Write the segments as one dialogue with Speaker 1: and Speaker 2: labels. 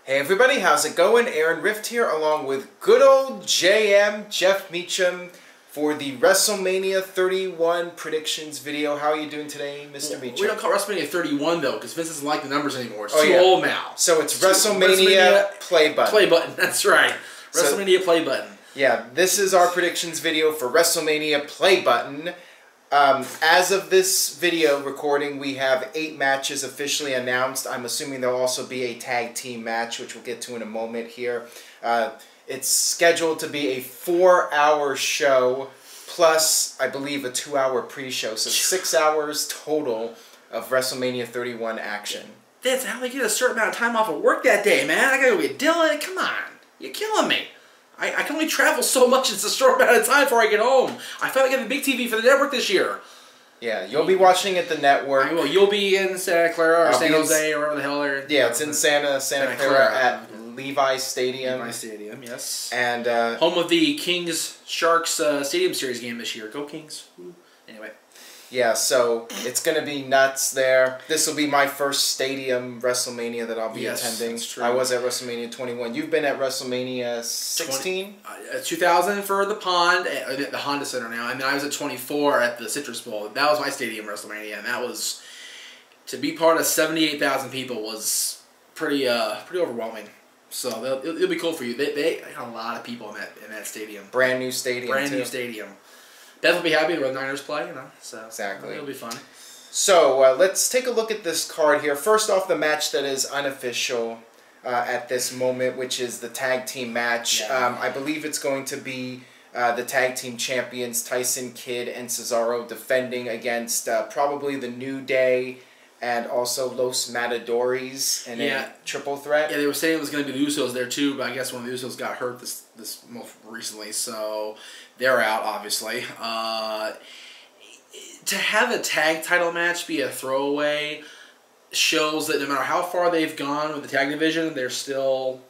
Speaker 1: Hey everybody, how's it going? Aaron Rift here along with good old JM, Jeff Meacham, for the WrestleMania 31 predictions video. How are you doing today, Mr. Meacham?
Speaker 2: We don't call WrestleMania 31 though, because Vince doesn't like the numbers anymore. It's too old now.
Speaker 1: So it's WrestleMania play button.
Speaker 2: Play button, that's right. WrestleMania play button.
Speaker 1: Yeah, this is our predictions video for WrestleMania play button. As of this video recording, we have 8 matches officially announced. I'm assuming there'll also be a tag team match, which we'll get to in a moment here. It's scheduled to be a 4-hour show, plus, I believe, a 2-hour pre-show. So 6 hours total of WrestleMania 31 action.
Speaker 2: That's how they get a certain amount of time off of work that day, man. I gotta go get Dylan. Come on. You're killing me. I can only travel so much. It's a short amount of time before I get home. I finally got the big TV for the network this year.
Speaker 1: Yeah, you'll be watching at the network.
Speaker 2: Well, you'll be in Santa Clara or San Jose or wherever the hell they're.
Speaker 1: Yeah, it's in Santa Clara at Levi's Stadium.
Speaker 2: Levi's Stadium, yes.
Speaker 1: And
Speaker 2: home of the Kings Sharks Stadium Series game this year. Go Kings! Anyway.
Speaker 1: Yeah, so it's going to be nuts there. This will be my first stadium WrestleMania that I'll be attending. That's true. I was at WrestleMania 21. You've been at WrestleMania 16?
Speaker 2: 2000 for the Pond, the Honda Center now, and then I was at 24 at the Citrus Bowl. That was my stadium WrestleMania, and that was, to be part of 78,000 people was pretty overwhelming. So it'll be cool for you. They got a lot of people in that stadium.
Speaker 1: Brand new stadium.
Speaker 2: Brand new stadium. Devil will be happy when the Niners play, you know. So
Speaker 1: exactly.
Speaker 2: It'll be fun.
Speaker 1: So let's take a look at this card here. First off, the match that is unofficial at this moment, which is the tag team match.
Speaker 2: Yeah.
Speaker 1: I believe it's going to be the tag team champions Tyson Kidd and Cesaro defending against probably the New Day and also Los Matadores in a triple threat.
Speaker 2: Yeah, they were saying it was going to be the Usos there too, but I guess one of the Usos got hurt this most recently, so they're out, obviously. To have a tag title match be a throwaway shows that no matter how far they've gone with the tag division, they're still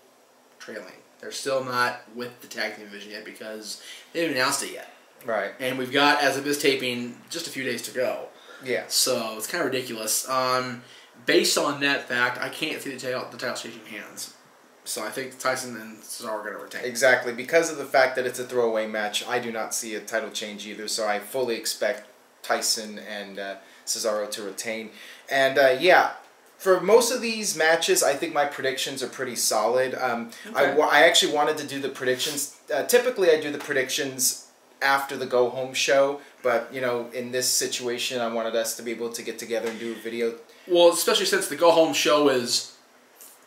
Speaker 2: trailing. They're still not with the tag team division yet because they haven't announced it yet.
Speaker 1: Right.
Speaker 2: And we've got, as of this taping, just a few days to go.
Speaker 1: Yeah.
Speaker 2: So it's kind of ridiculous. Based on that fact, I can't see the title changing hands. So I think Tyson and Cesaro are going to retain.
Speaker 1: Exactly. Because of the fact that it's a throwaway match, I do not see a title change either. So I fully expect Tyson and Cesaro to retain. And yeah, for most of these matches, I think my predictions are pretty solid.
Speaker 2: Okay.
Speaker 1: I actually wanted to do the predictions. Typically, I do the predictions after the go-home show. But, you know, in this situation, I wanted us to be able to get together and do a video.
Speaker 2: Well, especially since the go-home show is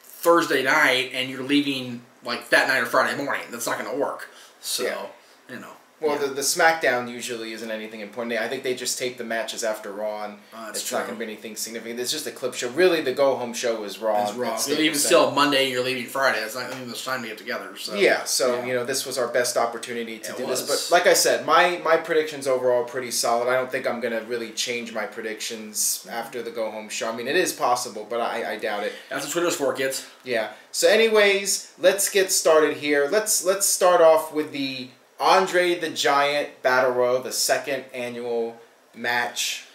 Speaker 2: Thursday night and you're leaving, like, that night or Friday morning. That's not going to work. So, you know.
Speaker 1: Well, the SmackDown usually isn't anything important. I think they just tape the matches after Raw, and it's not going to be anything significant. It's just a clip show. Really, the go-home show is Raw.
Speaker 2: It's Raw. Even still, Monday you're leaving Friday. It's not even much time to get together. So.
Speaker 1: Yeah, so, you know, this was our best opportunity to do this. But like I said, my predictions overall are pretty solid. I don't think I'm going to really change my predictions after the go-home show. I mean, it is possible, but I doubt it.
Speaker 2: That's what Twitter's for, kids.
Speaker 1: Yeah. So anyways, let's get started here. Let's start off with the Andre the Giant Battle Royal, the second annual match.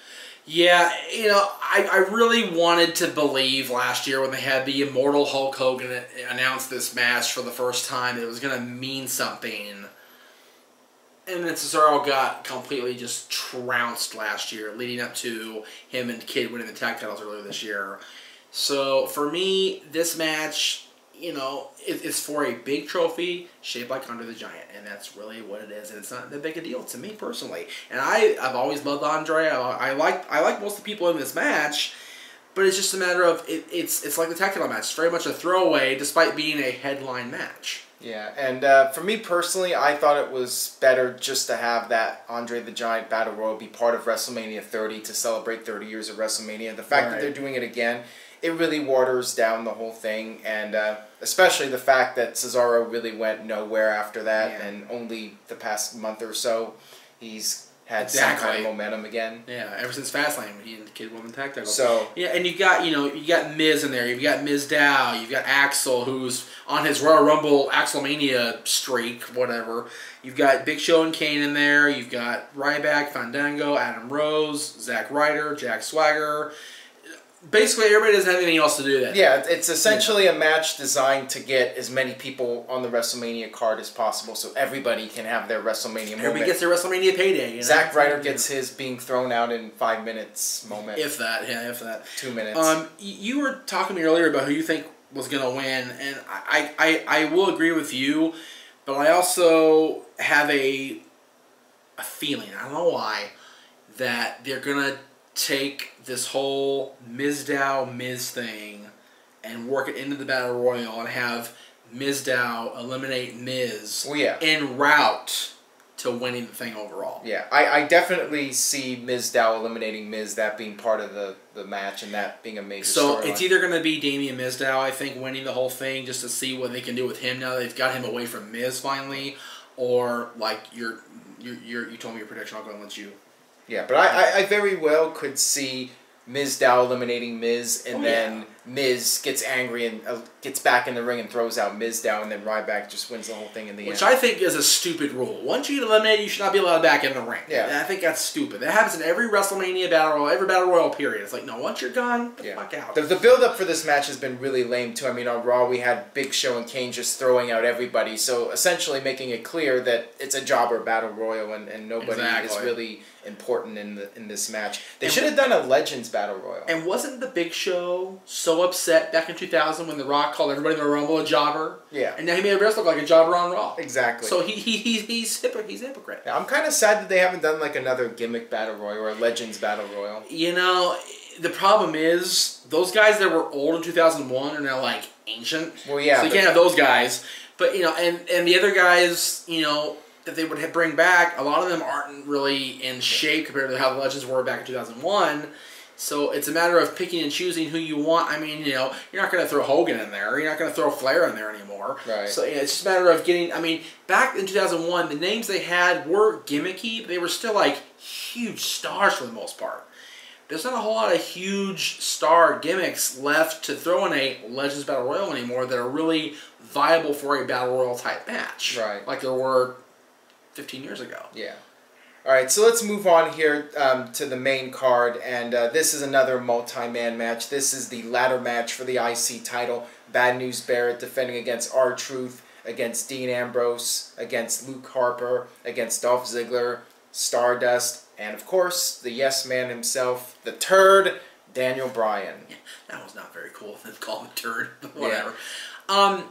Speaker 2: Yeah, you know, I really wanted to believe last year when they had the Immortal Hulk Hogan announce this match for the first time it was going to mean something. And then Cesaro got completely just trounced last year, leading up to him and Kidd winning the tag titles earlier this year. So for me, this match, you know, it's for a big trophy shaped like Andre the Giant, and that's really what it is. And it's not that big a deal to me personally. And I've always loved Andre. I like most of the people in this match, but it's just a matter of it's like the tag title match. It's very much a throwaway, despite being a headline match.
Speaker 1: Yeah, and for me personally, I thought it was better just to have that Andre the Giant Battle Royal be part of WrestleMania 30 to celebrate 30 years of WrestleMania. The fact that they're doing it again, it really waters down the whole thing, and especially the fact that Cesaro really went nowhere after that, and only the past month or so, he's had some kind of momentum again.
Speaker 2: Yeah, ever since Fastlane, he and the Kidd won the tag title.
Speaker 1: So
Speaker 2: yeah, and you got Miz in there, you've got Miz Dow, you've got Axel, who's on his Royal Rumble Axelmania streak, whatever. You've got Big Show and Kane in there. You've got Ryback, Fandango, Adam Rose, Zack Ryder, Jack Swagger. basically everybody doesn't have anything else to do then.
Speaker 1: Yeah, it's essentially a match designed to get as many people on the WrestleMania card as possible, so everybody can have their WrestleMania moment.
Speaker 2: Everybody gets their WrestleMania payday. You know?
Speaker 1: Zack Ryder gets his being thrown out in 5 minutes moment.
Speaker 2: If that, yeah, if that.
Speaker 1: 2 minutes.
Speaker 2: You were talking to me earlier about who you think was going to win, and I will agree with you, but I also have a feeling, I don't know why, that they're going to take this whole Miz thing and work it into the Battle Royal and have Mizdow eliminate Miz en route to winning the thing overall.
Speaker 1: Yeah, I definitely see Mizdow eliminating Miz, that being part of the match and that being a major
Speaker 2: So
Speaker 1: storyline.
Speaker 2: it's either going to be Damian Mizdow, I think, winning the whole thing just to see what they can do with him now that they've got him away from Miz finally, or like you told me your prediction, I'll go and let you.
Speaker 1: Yeah, but I very well could see Mizdow eliminating Miz, and then Miz gets angry and gets back in the ring and throws out Mizdow, and then Ryback just wins the whole thing in the end.
Speaker 2: Which I think is a stupid rule. Once you get eliminated, you should not be allowed back in the ring.
Speaker 1: Yeah.
Speaker 2: And I think that's stupid. That happens in every WrestleMania Battle Royal, every Battle Royal period. It's like, no, once you're gone, get the fuck out.
Speaker 1: The build-up for this match has been really lame, too. I mean, on Raw, we had Big Show and Kane just throwing out everybody, so essentially making it clear that it's a jobber Battle Royal, and nobody is really important in this match. They should have done a Legends Battle Royal.
Speaker 2: And wasn't the Big Show so upset back in 2000 when The Rock called everybody in the Rumble a jobber?
Speaker 1: Yeah.
Speaker 2: And now he made everybody else look like a jobber on Raw.
Speaker 1: Exactly.
Speaker 2: So he's a hypocrite.
Speaker 1: Yeah, I'm kind of sad that they haven't done like another gimmick Battle Royal or a Legends Battle Royal.
Speaker 2: You know, the problem is those guys that were old in 2001 are now like ancient.
Speaker 1: Well, yeah.
Speaker 2: So you can't have those guys. But, you know, and the other guys, you know, that they would bring back, a lot of them aren't really in shape compared to how the Legends were back in 2001. So it's a matter of picking and choosing who you want. I mean, you know, you're not going to throw Hogan in there. You're not going to throw Flair in there anymore.
Speaker 1: Right.
Speaker 2: So yeah, it's just a matter of getting, I mean, back in 2001, the names they had were gimmicky, but they were still like huge stars for the most part. There's not a whole lot of huge star gimmicks left to throw in a Legends Battle Royal anymore that are really viable for a Battle Royal type match.
Speaker 1: Right.
Speaker 2: Like there were 15 years ago.
Speaker 1: Yeah. All right, so let's move on here to the main card, and this is another multi-man match. This is the ladder match for the IC title. Bad News Barrett defending against R-Truth, against Dean Ambrose, against Luke Harper, against Dolph Ziggler, Stardust, and of course, the yes man himself, the turd, Daniel Bryan.
Speaker 2: Yeah, that was not very cool of them to call him a turd, but whatever.
Speaker 1: Yeah.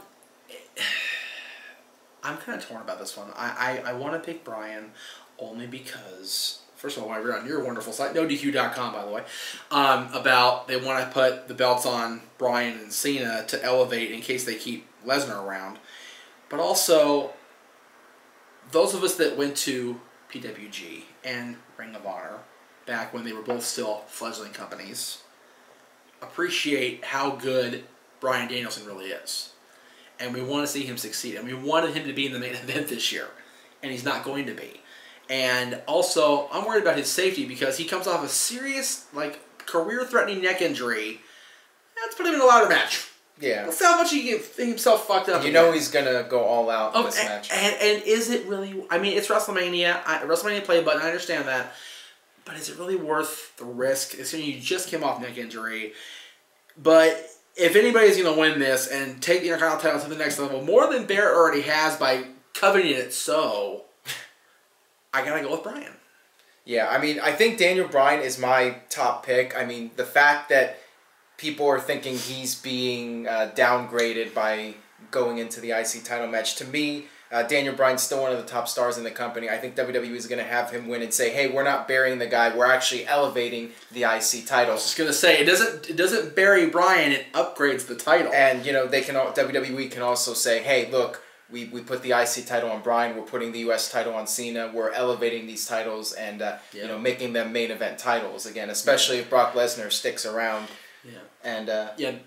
Speaker 2: I'm kind of torn about this one. I want to pick Bryan only because, first of all, I read on your wonderful site, NoDQ.com, by the way, about they want to put the belts on Bryan and Cena to elevate in case they keep Lesnar around. But also, those of us that went to PWG and Ring of Honor back when they were both still fledgling companies appreciate how good Bryan Danielson really is. And we want to see him succeed. And we wanted him to be in the main event this year. And he's not going to be. And also, I'm worried about his safety because he comes off a serious, like, career-threatening neck injury. Let's put him in a ladder match.
Speaker 1: Yeah.
Speaker 2: Let's see how much he can get himself fucked up.
Speaker 1: You know he's going to go all out in this match.
Speaker 2: And is it really... I mean, it's WrestleMania. WrestleMania play button, I understand that. But is it really worth the risk? Assuming you just came off neck injury. But if anybody's going to win this and take the Intercontinental title to the next level, more than Barrett already has by coveting it so... I gotta go with Bryan.
Speaker 1: Yeah, I mean, I think Daniel Bryan is my top pick. I mean, the fact that people are thinking he's being downgraded by going into the IC title match, to me, Daniel Bryan's still one of the top stars in the company. I think WWE is going to have him win and say, hey, we're not burying the guy, we're actually elevating the IC title.
Speaker 2: I was just going to say, it doesn't bury Bryan, it upgrades the title.
Speaker 1: And, you know, WWE can also say, hey, look, we put the IC title on Bryan, we're putting the US title on Cena, we're elevating these titles and you know, making them main event titles again, especially if Brock Lesnar sticks around.
Speaker 2: Yeah.
Speaker 1: And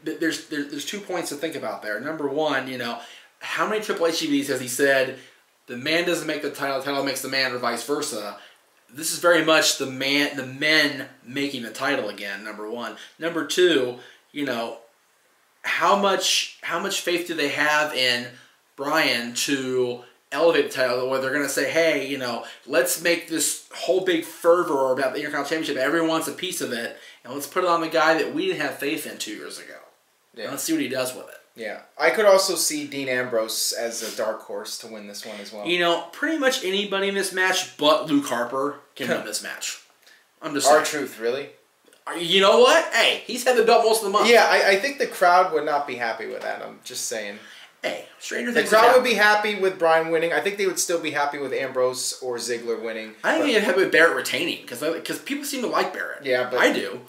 Speaker 2: there's 2 points to think about there. Number one, you know, how many Triple H TVs has he said the man doesn't make the title makes the man, or vice versa? This is very much the men making the title again, number one. Number two, you know, how much faith do they have in Bryan to elevate the title, where they're going to say, hey, you know, let's make this whole big fervor about the Intercontinental Championship. Everyone wants a piece of it. And let's put it on the guy that we didn't have faith in 2 years ago. Yeah. And let's see what he does with it.
Speaker 1: Yeah. I could also see Dean Ambrose as a dark horse to win this one as well.
Speaker 2: You know, pretty much anybody in this match but Luke Harper can win this match. I'm just saying.
Speaker 1: R-Truth, really?
Speaker 2: You know what? Hey, he's had the belt most of the month.
Speaker 1: Yeah, I think the crowd would not be happy with that. I'm just saying.
Speaker 2: Hey, stranger
Speaker 1: things. The crowd would be happy with Bryan winning. I think they would still be happy with Ambrose or Ziggler winning.
Speaker 2: I think they'd be happy with Barrett retaining because people seem to like Barrett.
Speaker 1: Yeah, but
Speaker 2: I do.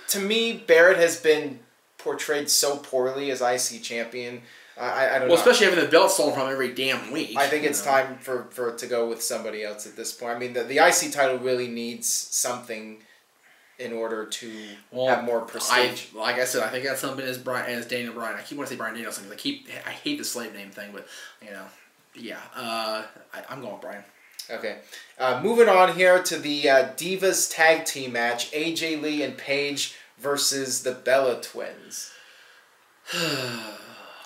Speaker 1: To me, Barrett has been portrayed so poorly as IC champion. I don't know.
Speaker 2: Well, especially having the belt stolen from him every damn week.
Speaker 1: I think it's time for it to go with somebody else at this point. I mean, the IC title really needs something in order to have more prestige.
Speaker 2: Like I said, I think that's something as Daniel Bryan. I keep wanting to say Bryan Danielson because I hate the slave name thing, but you know, yeah. I'm going with Bryan.
Speaker 1: Okay, moving on here to the Divas Tag Team match: AJ Lee and Paige versus the Bella Twins.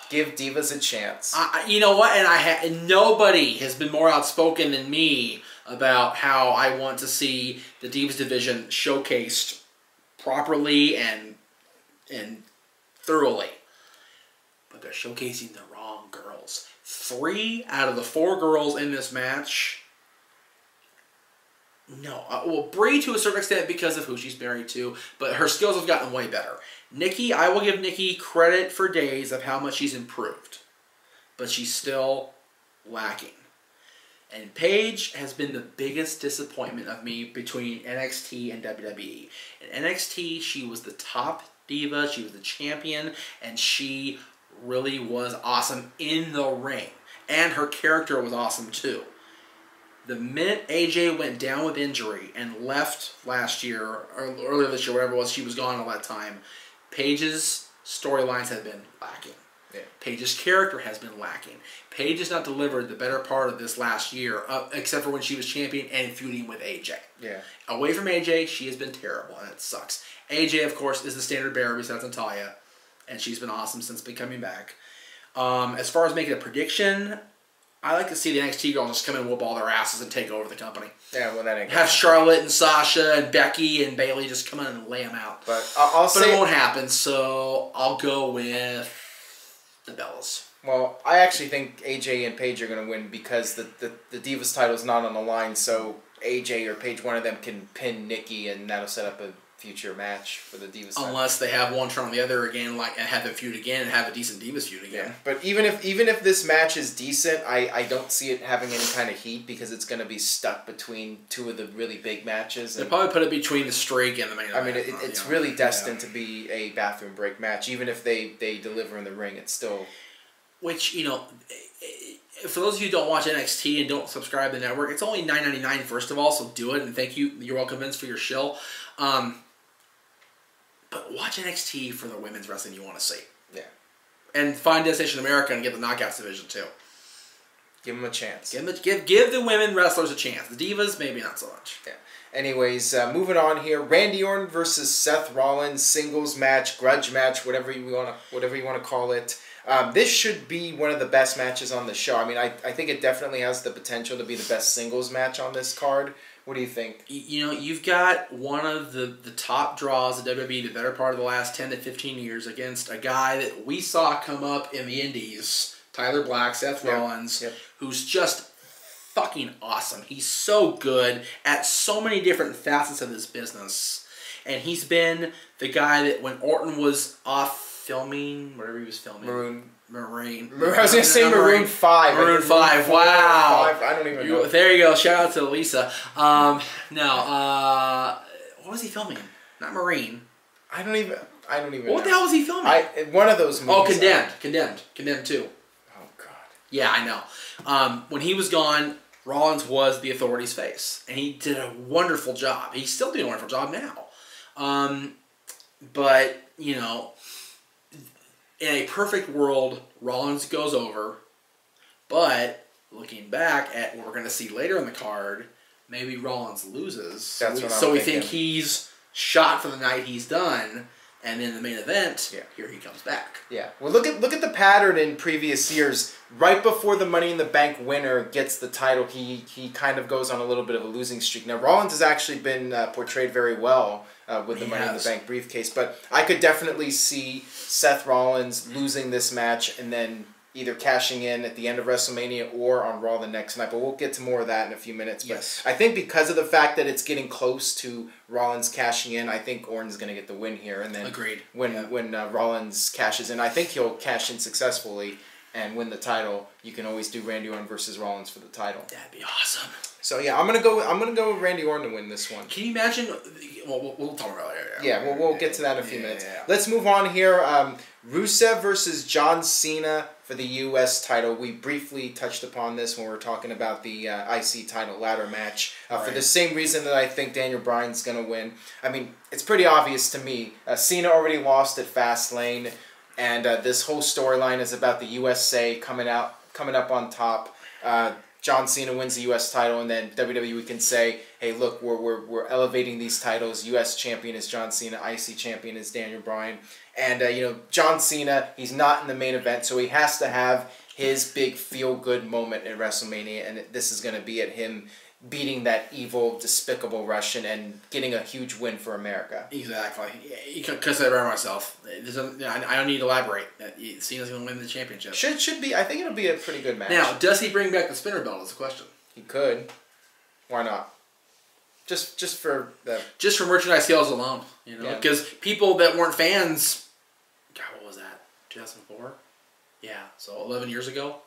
Speaker 1: Give Divas a chance.
Speaker 2: You know what? And nobody has been more outspoken than me about how I want to see the Divas division showcased properly and thoroughly. But they're showcasing the wrong girls. 3 out of the 4 girls in this match. No. Well, Brie to a certain extent because of who she's married to, but her skills have gotten way better. Nikki, I will give Nikki credit for days of how much she's improved. But she's still lacking. And Paige has been the biggest disappointment of me between NXT and WWE. In NXT, she was the top diva, she was the champion, and she really was awesome in the ring. And her character was awesome too. The minute AJ went down with injury and left last year, or earlier this year, whatever it was, she was gone all that time, Paige's storylines have been lacking. Yeah. Paige's character has been lacking. Paige has not delivered the better part of this last year, except for when she was champion and feuding with AJ. Yeah. Away from AJ, she has been terrible, and it sucks. AJ, of course, is the standard bearer besides Natalya, and she's been awesome since coming back. As far as making a prediction, I like to see the NXT girls just come in and whoop all their asses and take over the company. Yeah, well, that ain't have Charlotte and Sasha and Becky and Bayley just come in and lay them out. But it won't happen, so I'll go with the Bellas.
Speaker 1: Well, I actually think AJ and Paige are going to win because the Divas title is not on the line, so AJ or Paige, one of them can pin Nikki, and that'll set up a future match for the Divas title.
Speaker 2: Unless they have one turn on the other again, and have the feud again, and have a decent Divas feud again.
Speaker 1: Yeah. But even if this match is decent, I don't see it having any kind of heat because it's going to be stuck between 2 of the really big matches.
Speaker 2: They'll probably put it between the streak and the main event.
Speaker 1: I mean, it's really destined to be a bathroom break match. Even if they deliver in the ring, it's still...
Speaker 2: Which, you know, for those of you who don't watch NXT and don't subscribe to the network, it's only $9.99 first of all, so do it, and thank you. You're welcome, Vince, for your shill. But watch NXT for the women's wrestling you want to see. Yeah. And find Destination America and get the Knockouts division, too.
Speaker 1: Give them a chance.
Speaker 2: Give the women wrestlers a chance. The Divas, maybe not so much.
Speaker 1: Yeah. Anyways, moving on here. Randy Orton versus Seth Rollins, singles match, grudge match, whatever you want to call it. This should be one of the best matches on the show. I mean, I think it definitely has the potential to be the best singles match on this card. What do you think?
Speaker 2: You know, you've got one of the top draws of WWE, the better part of the last 10 to 15 years, against a guy that we saw come up in the Indies, Tyler Black, Seth Rollins, who's just fucking awesome. He's so good at so many different facets of this business. And he's been the guy that when Orton was off filming, whatever he was filming. Marine.
Speaker 1: I was going to say Maroon 5.
Speaker 2: Maroon 5, wow.
Speaker 1: 5, I don't even know.
Speaker 2: There you go. Shout out to Lisa. What was he filming? Not Marine.
Speaker 1: I don't even know.
Speaker 2: What the hell was he filming?
Speaker 1: One of those movies.
Speaker 2: Oh, Condemned. Condemned 2.
Speaker 1: Oh, God.
Speaker 2: Yeah, I know. When he was gone, Rollins was the Authority's face. And he did a wonderful job. He's still doing a wonderful job now. But, you know... In a perfect world, Rollins goes over, but looking back at what we're going to see later in the card, maybe Rollins loses. So we think he's shot for the night, he's done, and in the main event, here he comes back. Yeah. Well,
Speaker 1: look at the pattern in previous years. Right before the Money in the Bank winner gets the title, he kind of goes on a little bit of a losing streak. Now, Rollins has actually been portrayed very well with the Money in the Bank briefcase. But I could definitely see Seth Rollins losing this match and then either cashing in at the end of WrestleMania or on Raw the next night. But we'll get to more of that in a few minutes.
Speaker 2: Yes.
Speaker 1: But I think because of the fact that it's getting close to Rollins cashing in, I think Orton's going to get the win here. And then
Speaker 2: agreed.
Speaker 1: When Rollins cashes in, I think he'll cash in successfully and win the title. You can always do Randy Orton versus Rollins for the title.
Speaker 2: That'd be awesome.
Speaker 1: So yeah, I'm gonna go with Randy Orton to win this one.
Speaker 2: Can you imagine? Well, we'll talk about it.
Speaker 1: Yeah, we'll get to that in a few minutes. Let's move on here. Rusev versus John Cena for the U.S. title. We briefly touched upon this when we were talking about the IC title ladder match. For the same reason that I think Daniel Bryan's gonna win. I mean, it's pretty obvious to me. Cena already lost at Fastlane, and this whole storyline is about the USA coming up on top. John Cena wins the U.S. title, and then WWE can say, hey, look, we're elevating these titles. U.S. champion is John Cena. IC champion is Daniel Bryan. And, John Cena, he's not in the main event, so he has to have his big feel-good moment in WrestleMania, and this is going to be at him beating that evil, despicable Russian and getting a huge win for America.
Speaker 2: Exactly. Because I read myself. I don't need to elaborate. Cena's going to win the championship.
Speaker 1: Should be. I think it'll be a pretty good match.
Speaker 2: Now, does he bring back the spinner belt is the question.
Speaker 1: He could. Why not? Just for
Speaker 2: merchandise sales alone. Because people that weren't fans, God, what was that? 2004? Yeah, so 11 years ago.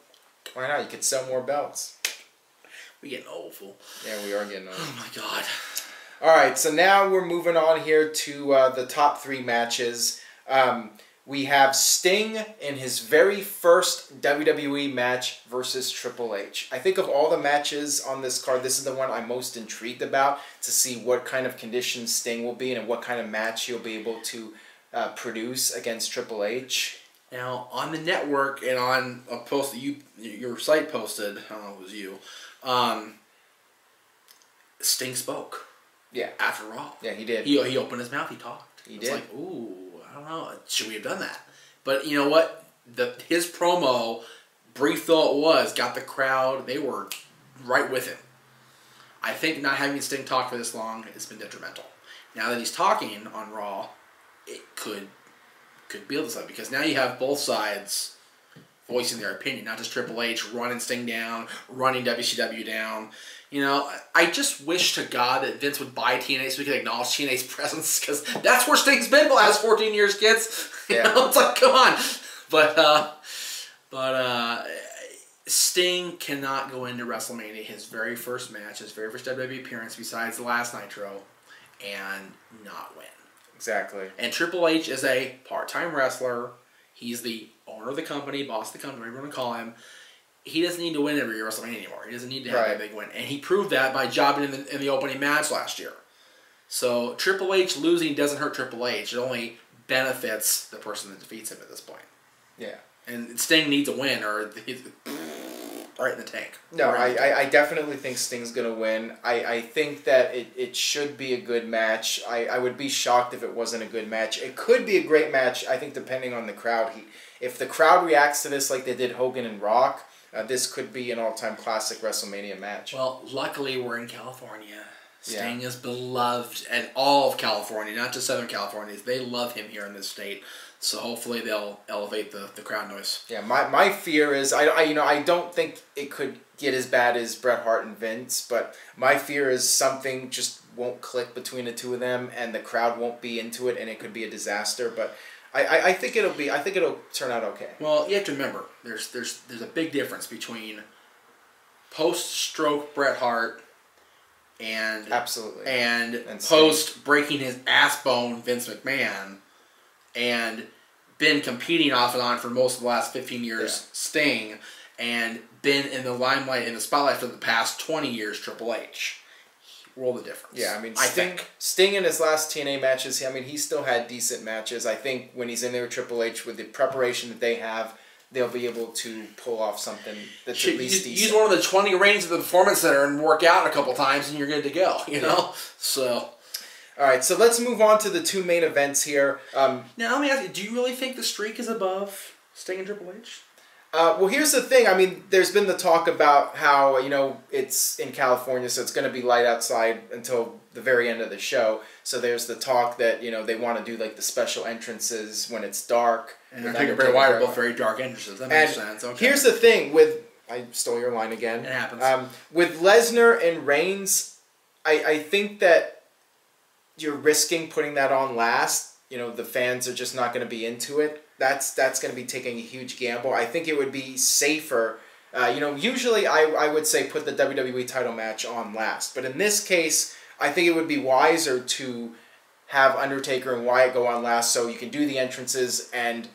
Speaker 1: Why not? You could sell more belts.
Speaker 2: We're getting old, fool.
Speaker 1: Yeah, we are getting old.
Speaker 2: Oh, my God.
Speaker 1: All right, so now we're moving on here to the top 3 matches. We have Sting in his very first WWE match versus Triple H. I think of all the matches on this card, this is the one I'm most intrigued about to see what kind of condition Sting will be in and what kind of match he'll be able to produce against Triple H.
Speaker 2: Now, on the network and on a post that your site posted, I don't know if it was you, Sting spoke.
Speaker 1: Yeah.
Speaker 2: After Raw.
Speaker 1: Yeah, he did.
Speaker 2: He opened his mouth. He talked.
Speaker 1: He did.
Speaker 2: It's like, ooh, I don't know. Should we have done that? But you know what? His promo, brief though it was, got the crowd. They were right with him. I think not having Sting talk for this long has been detrimental. Now that he's talking on Raw, it could be able to side because now you have both sides voicing their opinion, not just Triple H running Sting down, running WCW down. I just wish to God that Vince would buy TNA so we could acknowledge TNA's presence, because that's where Sting's been the last 14 years, kids. It's like, come on. But Sting cannot go into WrestleMania, his very first match, his very first WWE appearance besides the last Nitro, and not win.
Speaker 1: Exactly.
Speaker 2: And Triple H is a part-time wrestler. He's the owner of the company, boss of the company, whatever you want to call him. He doesn't need to win every WrestleMania anymore. He doesn't need to have that big win. And he proved that by jobbing in the opening match last year. So Triple H losing doesn't hurt Triple H. It only benefits the person that defeats him at this point.
Speaker 1: Yeah.
Speaker 2: And Sting needs a win or he's right in the tank.
Speaker 1: No, I definitely think Sting's going to win. I think that it should be a good match. I would be shocked if it wasn't a good match. It could be a great match, I think, depending on the crowd. If the crowd reacts to this like they did Hogan and Rock, this could be an all-time classic WrestleMania match.
Speaker 2: Well, luckily we're in California. Sting is beloved in all of California, not just Southern California. They love him here in this state. So hopefully they'll elevate the crowd noise. Yeah, my fear is I don't think it could get as bad as Bret Hart and Vince, but my fear is something just won't click between the two of them and the crowd won't be into it and it could be a disaster. But I think it'll turn out okay. Well, you have to remember there's a big difference between post-stroke Bret Hart and absolutely and post breaking his ass bone Vince McMahon and been competing off and on for most of the last 15 years Sting and been in the limelight in the spotlight for the past 20 years Triple H. World of difference. Yeah, I mean, Sting in his last TNA matches, he still had decent matches. I think when he's in there with Triple H, with the preparation that they have, they'll be able to pull off something that's at least decent. Use one of the 20 rings at the Performance Center and work out a couple times and you're good to go, you know? So... All right, so let's move on to the two main events here. Now, let me ask you, do you really think the streak is above Sting and Triple H?
Speaker 1: Well, here's the thing. I mean, there's been the talk about how, you know, it's in California, so it's going to be light outside until the very end of the show. So there's the talk that, you know, they want to do, like, the special entrances when it's dark.
Speaker 2: And Undertaker Bray Wyatt are both very dark entrances. That makes sense. Okay.
Speaker 1: Here's the thing with... I stole your line again.
Speaker 2: It happens.
Speaker 1: With Lesnar and Reigns, I think that you're risking putting that on last. You know, the fans are just not going to be into it. That's going to be taking a huge gamble. I think it would be safer. You know, usually I would say put the WWE title match on last. But in this case, I think it would be wiser to have Undertaker and Wyatt go on last so you can do the entrances and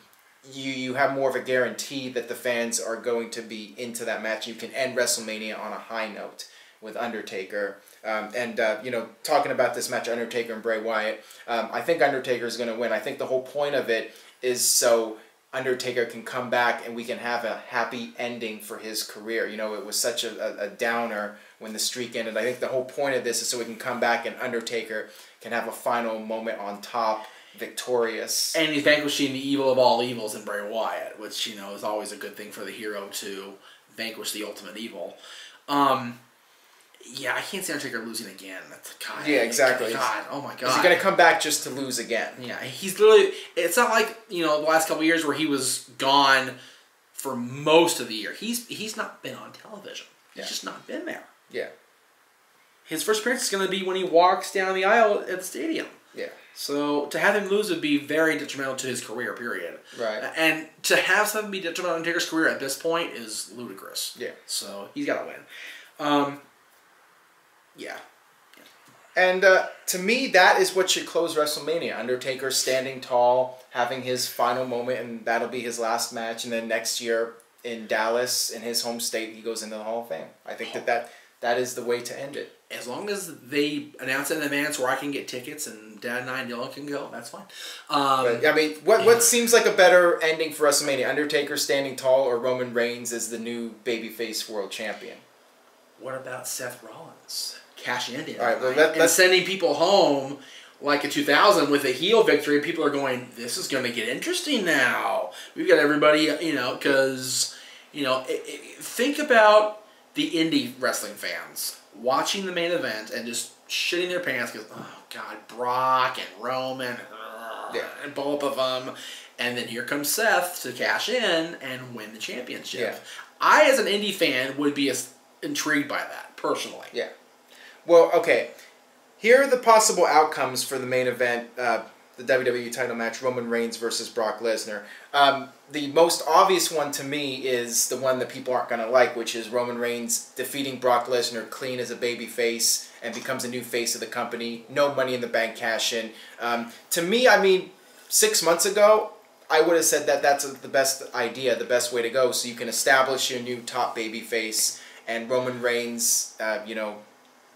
Speaker 1: you have more of a guarantee that the fans are going to be into that match. You can end WrestleMania on a high note with Undertaker. You know, talking about this match, Undertaker and Bray Wyatt, I think Undertaker is going to win. I think the whole point of it is so Undertaker can come back and we can have a happy ending for his career. You know, it was such a downer when the streak ended. I think the whole point of this is so we can come back and Undertaker can have a final moment on top, victorious.
Speaker 2: And he's vanquishing the evil of all evils in Bray Wyatt, which, you know, is always a good thing for the hero to vanquish the ultimate evil. Yeah, I can't see Undertaker losing again. That's God.
Speaker 1: Yeah, exactly.
Speaker 2: God, oh my God.
Speaker 1: Is he going to come back just to lose again?
Speaker 2: Yeah, he's literally... It's not like, you know, the last couple of years where he was gone for most of the year. He's not been on television. He's just not been there.
Speaker 1: Yeah.
Speaker 2: His first appearance is going to be when he walks down the aisle at the stadium.
Speaker 1: Yeah.
Speaker 2: So to have him lose would be very detrimental to his career, period.
Speaker 1: Right.
Speaker 2: And to have something be detrimental to Undertaker's career at this point is ludicrous.
Speaker 1: Yeah.
Speaker 2: So he's got to win. Yeah.
Speaker 1: And to me, that is what should close WrestleMania. Undertaker standing tall, having his final moment, and that'll be his last match. And then next year in Dallas, in his home state, he goes into the Hall of Fame. I think that is the way to end it.
Speaker 2: As long as they announce it in advance where I can get tickets and Dad and I and Dylan can go, that's fine.
Speaker 1: But, I mean, what seems like a better ending for WrestleMania? Undertaker standing tall or Roman Reigns as the new babyface world champion?
Speaker 2: What about Seth Rollins cashing in
Speaker 1: all right, well,
Speaker 2: and sending people home like in 2000 with a heel victory? People are going, this is going to get interesting now. We've got everybody, you know, because, you know, think about the indie wrestling fans watching the main event and just shitting their pants because, oh, God, Brock and Roman and both of them. And then here comes Seth to cash in and win the championship.
Speaker 1: Yeah.
Speaker 2: I, as an indie fan, would be intrigued by that, personally.
Speaker 1: Yeah. Well, okay. Here are the possible outcomes for the main event, the WWE title match, Roman Reigns versus Brock Lesnar. The most obvious one to me is the one that people aren't going to like, which is Roman Reigns defeating Brock Lesnar clean as a babyface and becomes a new face of the company. No Money in the Bank cash-in. To me, I mean, 6 months ago, I would have said that that's the best idea, the best way to go, so you can establish your new top babyface and Roman Reigns, you know,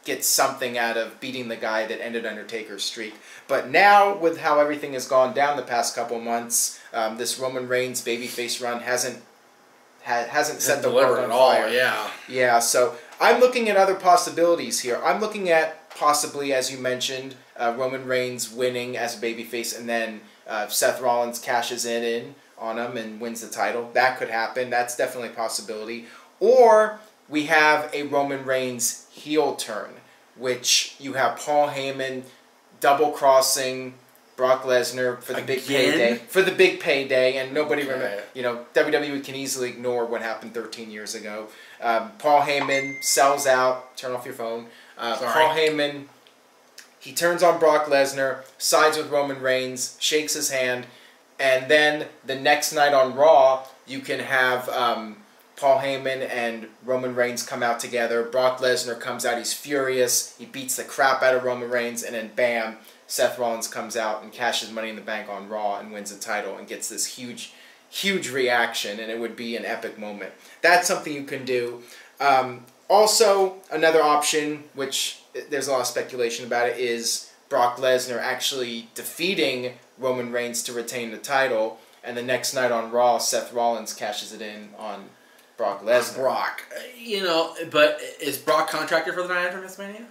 Speaker 1: get something out of beating the guy that ended Undertaker's streak. But now, with how everything has gone down the past couple months, this Roman Reigns babyface run hasn't set the world on fire.
Speaker 2: Yeah.
Speaker 1: Yeah, so I'm looking at other possibilities here. I'm looking at possibly, as you mentioned, Roman Reigns winning as a babyface, and then Seth Rollins cashes in on him and wins the title. That could happen. That's definitely a possibility. Or we have a Roman Reigns heel turn, which you have Paul Heyman double-crossing Brock Lesnar for the big payday. For the big payday, and nobody remember. You know, WWE can easily ignore what happened 13 years ago. Paul Heyman sells out. Turn off your phone. Paul Heyman, he turns on Brock Lesnar, sides with Roman Reigns, shakes his hand, and then the next night on Raw, you can have Paul Heyman and Roman Reigns come out together. Brock Lesnar comes out, he's furious, he beats the crap out of Roman Reigns, and then bam, Seth Rollins comes out and cashes Money in the Bank on Raw and wins the title and gets this huge reaction, and it would be an epic moment. That's something you can do. Also, another option, which there's a lot of speculation about it, is Brock Lesnar actually defeating Roman Reigns to retain the title, and the next night on Raw, Seth Rollins cashes it in on Brock Lesnar.
Speaker 2: Brock. You know, but is Brock contracted for the night after WrestleMania?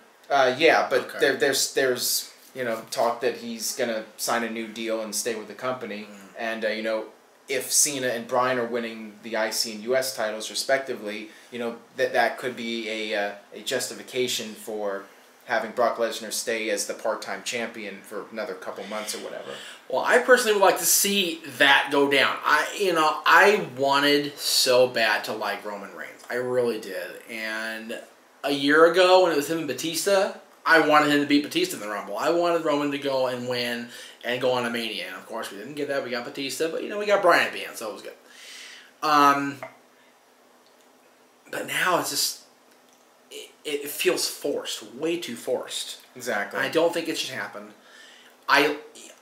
Speaker 1: Yeah, but okay. there's you know, talk that he's going to sign a new deal and stay with the company. And, you know, if Cena and Bryan are winning the IC and US titles respectively, you know, that could be a justification for having Brock Lesnar stay as the part-time champion for another couple months or whatever.
Speaker 2: Well, I personally would like to see that go down. I wanted so bad to like Roman Reigns. I really did. And a year ago when it was him and Batista, I wanted him to beat Batista in the Rumble. I wanted Roman to go and win and go on a Mania. And of course, we didn't get that. We got Batista, but, you know, we got Bryan at the end, so it was good. But now it's just... It feels forced, way too forced.
Speaker 1: Exactly.
Speaker 2: I don't think it should happen. I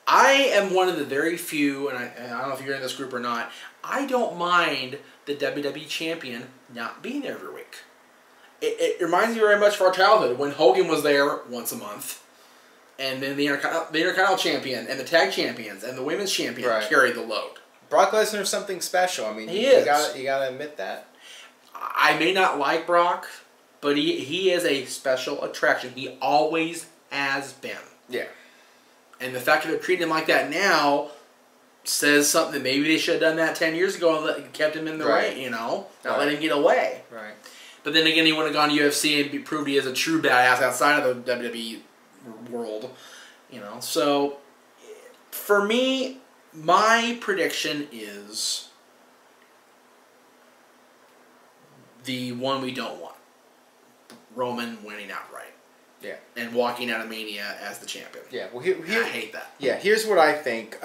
Speaker 2: am one of the very few, and I don't know if you're in this group or not, I don't mind the WWE Champion not being there every week. It reminds me very much of our childhood when Hogan was there once a month, and then the Intercontinental Champion and the Tag Champions and the Women's Champion carried the load.
Speaker 1: Brock Lesnar is something special. I mean,
Speaker 2: he is.
Speaker 1: You gotta admit that.
Speaker 2: I may not like Brock, but he is a special attraction. He always has been.
Speaker 1: Yeah.
Speaker 2: And the fact that they're treating him like that now says something that maybe they should have done that 10 years ago and kept him in the ring, you know? Not let him get away.
Speaker 1: Right.
Speaker 2: But then again, he would have gone to UFC and proved he is a true badass outside of the WWE world. You know? So, for me, my prediction is the one we don't want. Roman winning outright.
Speaker 1: Yeah.
Speaker 2: And walking out of Mania as the champion.
Speaker 1: Yeah. Well,
Speaker 2: I hate that.
Speaker 1: Yeah, here's what I think.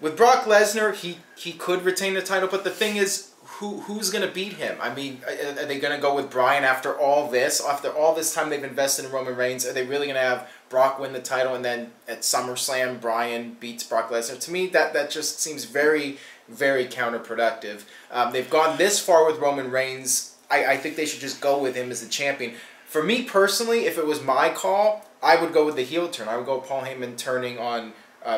Speaker 1: With Brock Lesnar, he could retain the title, but the thing is, who's going to beat him? I mean, are they going to go with Bryan after all this? After all this time they've invested in Roman Reigns, are they really going to have Brock win the title and then at SummerSlam Bryan beats Brock Lesnar? To me, that just seems very, very counterproductive. They've gone this far with Roman Reigns. I think they should just go with him as the champion. For me personally, if it was my call, I would go with the heel turn. I would go Paul Heyman turning on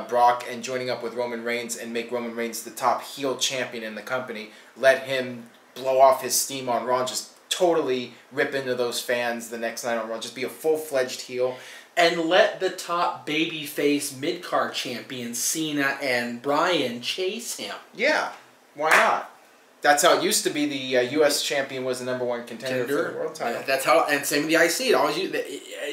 Speaker 1: Brock and joining up with Roman Reigns and make Roman Reigns the top heel champion in the company. Let him blow off his steam on Raw, just totally rip into those fans the next night on Raw. Just be a full-fledged heel.
Speaker 2: And let the top babyface mid-card champions, Cena and Bryan, chase him.
Speaker 1: Yeah, why not? That's how it used to be. The U.S. champion was the #1 contender for the world title.
Speaker 2: That's how, and same with the IC. It always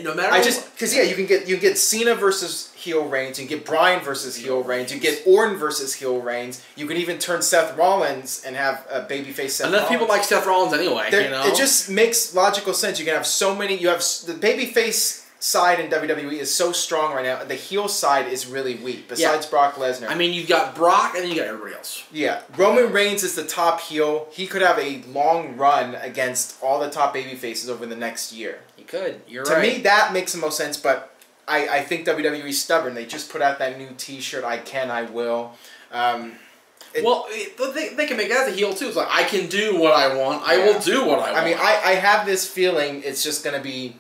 Speaker 2: no matter.
Speaker 1: Because you can get Cena versus heel Reigns, you can get Bryan versus heel Reigns, you get Orton versus heel Reigns. You can even turn Seth Rollins and have a babyface Seth.
Speaker 2: Enough people like Seth Rollins anyway. You know?
Speaker 1: It just makes logical sense. You can have so many. You have the babyface side in WWE is so strong right now. The heel side is really weak, besides Brock Lesnar.
Speaker 2: I mean, you've got Brock, and then you got everybody else.
Speaker 1: Yeah. Roman Reigns is the top heel. He could have a long run against all the top baby faces over the next year.
Speaker 2: He could. You're right.
Speaker 1: To me, that makes the most sense, but I think WWE's stubborn. They just put out that new T-shirt, I Can, I Will.
Speaker 2: Well, they can make that as a heel, too. It's like, I can do what I want. I will do what I want.
Speaker 1: I mean, I have this feeling it's just going to be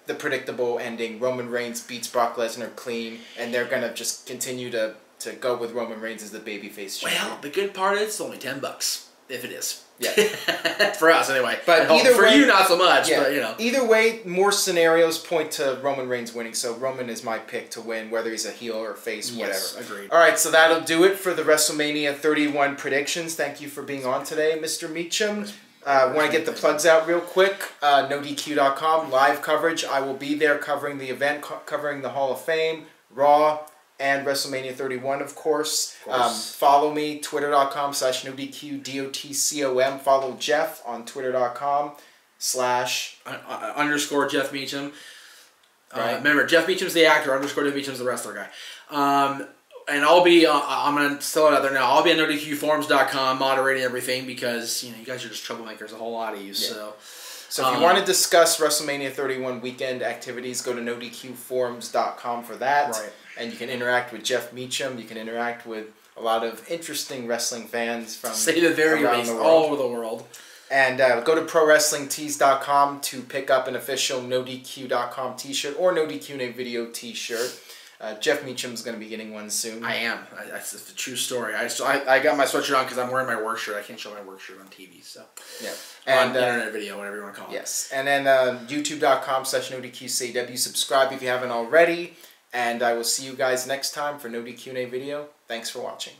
Speaker 1: the predictable ending. Roman Reigns beats Brock Lesnar clean, and they're going to just continue to go with Roman Reigns as the babyface champion.
Speaker 2: Well, the good part is it's only $10, if it is.
Speaker 1: Yeah.
Speaker 2: For us, anyway.
Speaker 1: But either
Speaker 2: for
Speaker 1: way,
Speaker 2: you, not so much, but, you know.
Speaker 1: Either way, more scenarios point to Roman Reigns winning, so Roman is my pick to win, whether he's a heel or face, whatever.
Speaker 2: Yes, agreed.
Speaker 1: All right, so that'll do it for the WrestleMania 31 predictions. Thank you for being on today, Mr. Meacham. Want to get the plugs out real quick. NoDQ.com, live coverage. I will be there covering the event, covering the Hall of Fame, Raw, and WrestleMania 31, of course. Follow me, twitter.com/NoDQ, DOTCOM. Follow Jeff on twitter.com/
Speaker 2: _ Jeff Meacham.
Speaker 1: Right.
Speaker 2: Remember, Jeff Meacham's the actor, _ Jeff Meacham's the wrestler guy. And I'll be, I'm going to sell it out there now, I'll be on NoDQForums.com moderating everything because, you know, you guys are just troublemakers, a whole lot of you, So
Speaker 1: if you want to discuss WrestleMania 31 weekend activities, go to NoDQForums.com for that. Right. And you can interact with Jeff Meacham. You can interact with a lot of interesting wrestling fans from around the world.
Speaker 2: All over the world.
Speaker 1: And go to ProWrestlingTees.com to pick up an official NoDQ.com t-shirt or NoDQ video t-shirt. Jeff Meacham's going to be getting one soon.
Speaker 2: I am. That's a true story. I got my sweatshirt on because I'm wearing my work shirt. I can't show my work shirt on TV. So
Speaker 1: yeah.
Speaker 2: And internet video, whatever you want to call it.
Speaker 1: Yes. And then YouTube.com/NoDQCW. Subscribe if you haven't already. And I will see you guys next time for NoDQ video. Thanks for watching.